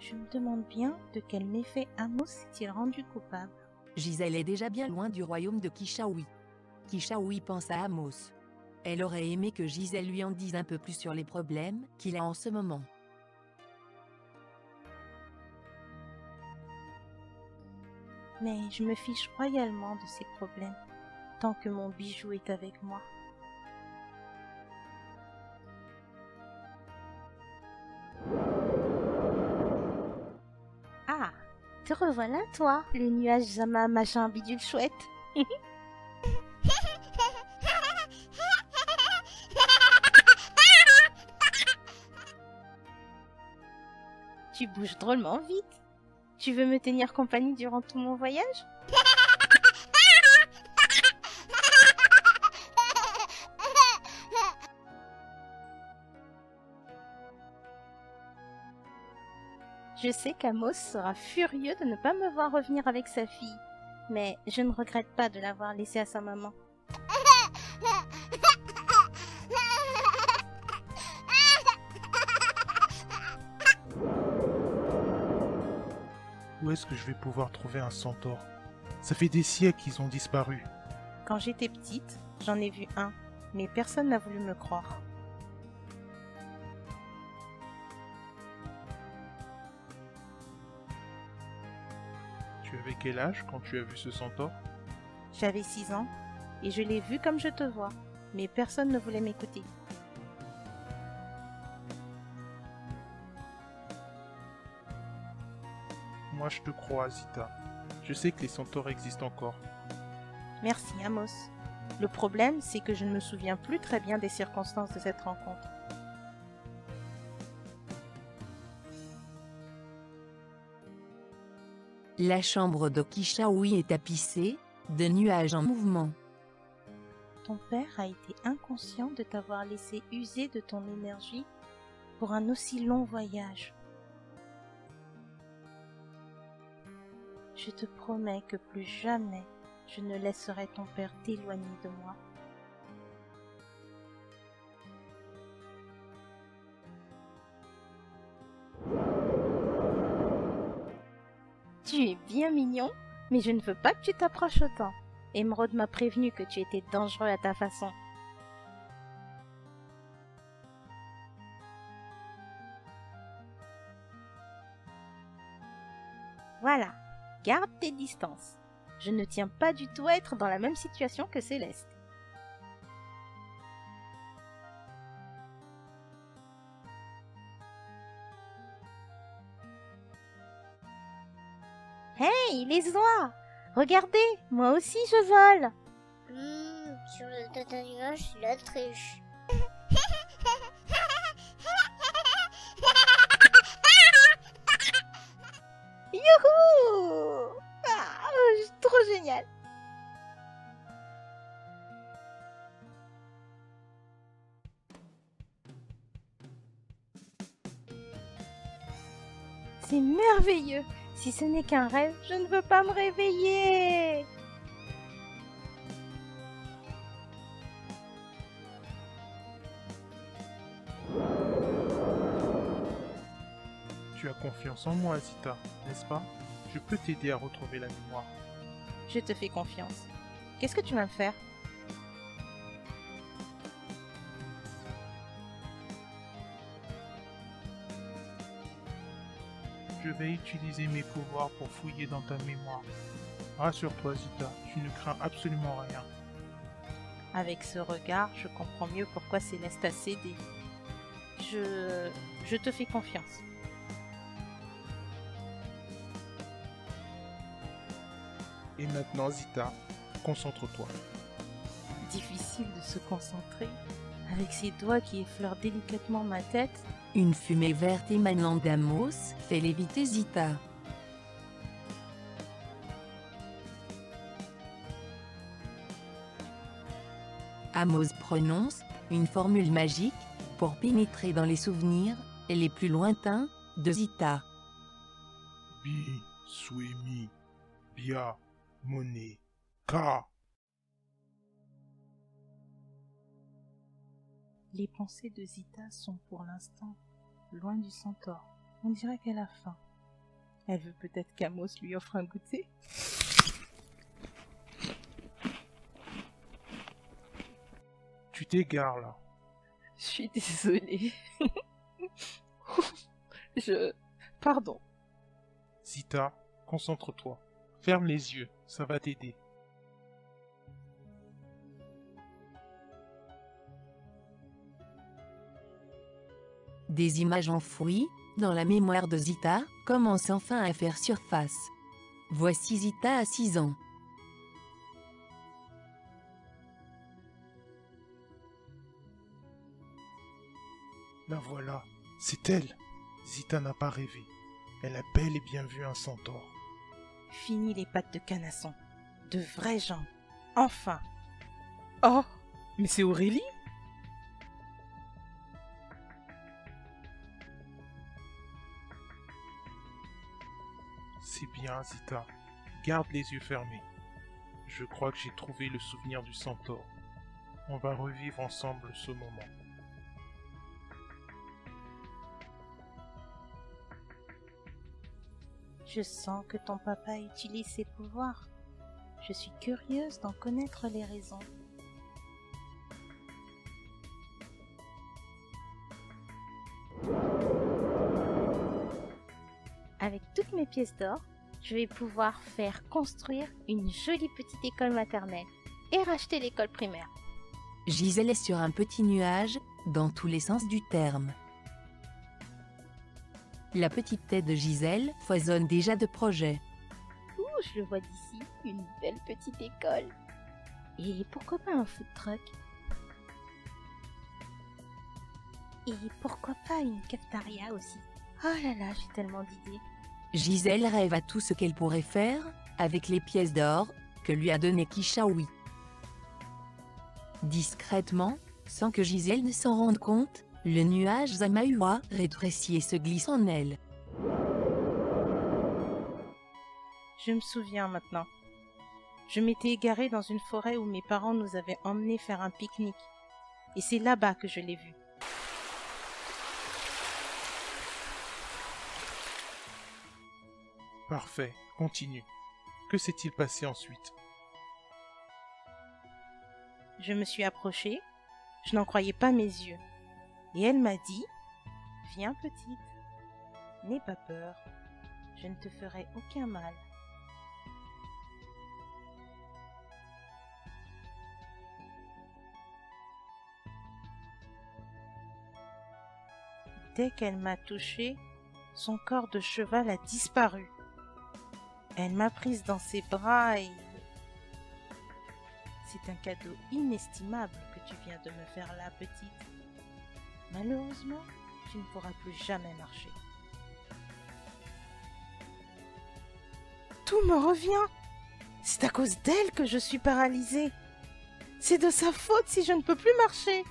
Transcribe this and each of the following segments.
Je me demande bien de quel méfait Amos s'est-il rendu coupable. Gisèle est déjà bien loin du royaume de Kishawi. Kishawi pense à Amos. Elle aurait aimé que Gisèle lui en dise un peu plus sur les problèmes qu'il a en ce moment. Mais je me fiche royalement de ses problèmes, tant que mon bijou est avec moi. Ah, te revoilà toi, le nuage Zama machin bidule chouette. Tu bouges drôlement vite. Tu veux me tenir compagnie durant tout mon voyage? Je sais qu'Amos sera furieux de ne pas me voir revenir avec sa fille, mais je ne regrette pas de l'avoir laissée à sa maman. Où est-ce que je vais pouvoir trouver un centaure? Ça fait des siècles qu'ils ont disparu. Quand j'étais petite, j'en ai vu un, mais personne n'a voulu me croire. Tu avais quel âge quand tu as vu ce centaure? J'avais 6 ans, et je l'ai vu comme je te vois, mais personne ne voulait m'écouter. Moi je te crois, Zita. Je sais que les centaures existent encore. Merci, Amos. Le problème, c'est que je ne me souviens plus très bien des circonstances de cette rencontre. La chambre de Kishawi est tapissée de nuages en mouvement. Ton père a été inconscient de t'avoir laissé user de ton énergie pour un aussi long voyage. Je te promets que plus jamais je ne laisserai ton père t'éloigner de moi. Tu es bien mignon, mais je ne veux pas que tu t'approches autant. Émeraude m'a prévenu que tu étais dangereux à ta façon. Voilà, garde tes distances. Je ne tiens pas du tout à être dans la même situation que Céleste. Hey, les oies! Regardez, moi aussi je vole! Sur le tas d'un nuage, c'est la triche. Youhou! Ah, trop génial! C'est merveilleux! Si ce n'est qu'un rêve, je ne veux pas me réveiller! Tu as confiance en moi, Zita, n'est-ce pas? Je peux t'aider à retrouver la mémoire. Je te fais confiance. Qu'est-ce que tu vas me faire? Je vais utiliser mes pouvoirs pour fouiller dans ta mémoire. Rassure-toi, Zita, tu ne crains absolument rien. Avec ce regard, je comprends mieux pourquoi Céleste a cédé. Je te fais confiance. Et maintenant, Zita, concentre-toi. Difficile de se concentrer avec ses doigts qui effleurent délicatement ma tête. Une fumée verte émanant d'Amos fait léviter Zita. Amos prononce une formule magique pour pénétrer dans les souvenirs les plus lointains de Zita. Bi, Suemi, Bia, Moné, Ka. Les pensées de Zita sont pour l'instant loin du centaure. On dirait qu'elle a faim. Elle veut peut-être qu'Amos lui offre un goûter. Tu t'égares là. Je suis désolée. Pardon. Zita, concentre-toi. Ferme les yeux, ça va t'aider. Des images enfouies, dans la mémoire de Zita, commencent enfin à faire surface. Voici Zita à 6 ans. La voilà, c'est elle. Zita n'a pas rêvé. Elle a bel et bien vu un centaure. Fini les pattes de canasson. De vraies jambes. Enfin. Oh, mais c'est Aurélie? C'est bien, Zita. Garde les yeux fermés. Je crois que j'ai trouvé le souvenir du centaure. On va revivre ensemble ce moment. Je sens que ton papa utilise ses pouvoirs. Je suis curieuse d'en connaître les raisons. Avec toutes mes pièces d'or, je vais pouvoir faire construire une jolie petite école maternelle et racheter l'école primaire. Gisèle est sur un petit nuage, dans tous les sens du terme. La petite tête de Gisèle foisonne déjà de projets. Ouh, je le vois d'ici, une belle petite école. Et pourquoi pas un food truck? Et pourquoi pas une cafetaria aussi? Oh là là, j'ai tellement d'idées. Gisèle rêve à tout ce qu'elle pourrait faire, avec les pièces d'or, que lui a donné Kishawi. Discrètement, sans que Gisèle ne s'en rende compte, le nuage Zamaua rétrécit et se glisse en elle. Je me souviens maintenant. Je m'étais égarée dans une forêt où mes parents nous avaient emmenés faire un pique-nique. Et c'est là-bas que je l'ai vu. Parfait, continue. Que s'est-il passé ensuite? Je me suis approchée, je n'en croyais pas mes yeux. Et elle m'a dit, « Viens petite, n'aie pas peur, je ne te ferai aucun mal. » Dès qu'elle m'a touchée, son corps de cheval a disparu. Elle m'a prise dans ses bras et... C'est un cadeau inestimable que tu viens de me faire là, petite. Malheureusement, tu ne pourras plus jamais marcher. Tout me revient. C'est à cause d'elle que je suis paralysée. C'est de sa faute si je ne peux plus marcher.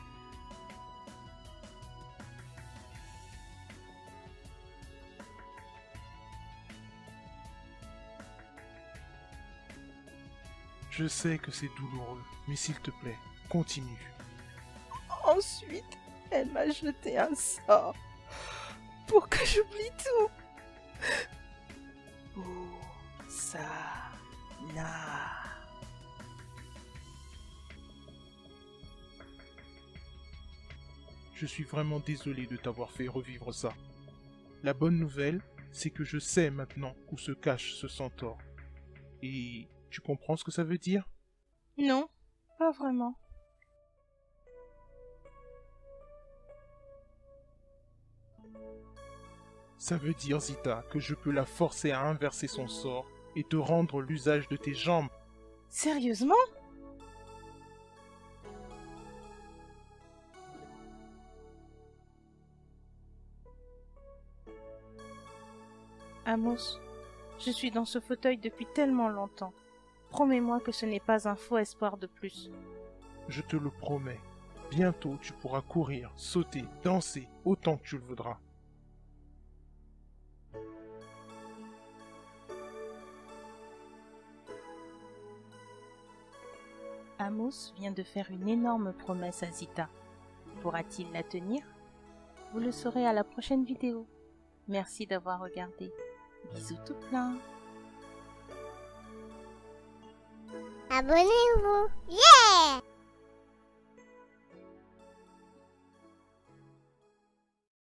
Je sais que c'est douloureux, mais s'il te plaît, continue. Ensuite, elle m'a jeté un sort pour que j'oublie tout. Oussana. Je suis vraiment désolé de t'avoir fait revivre ça. La bonne nouvelle, c'est que je sais maintenant où se cache ce centaure. Et tu comprends ce que ça veut dire? Non, pas vraiment. Ça veut dire, Zita, que je peux la forcer à inverser son sort et te rendre l'usage de tes jambes. Sérieusement? Amos, je suis dans ce fauteuil depuis tellement longtemps. Promets-moi que ce n'est pas un faux espoir de plus. Je te le promets. Bientôt, tu pourras courir, sauter, danser, autant que tu le voudras. Amos vient de faire une énorme promesse à Zita. Pourra-t-il la tenir? Vous le saurez à la prochaine vidéo. Merci d'avoir regardé. Bisous tout plein. Abonnez-vous. Yeah!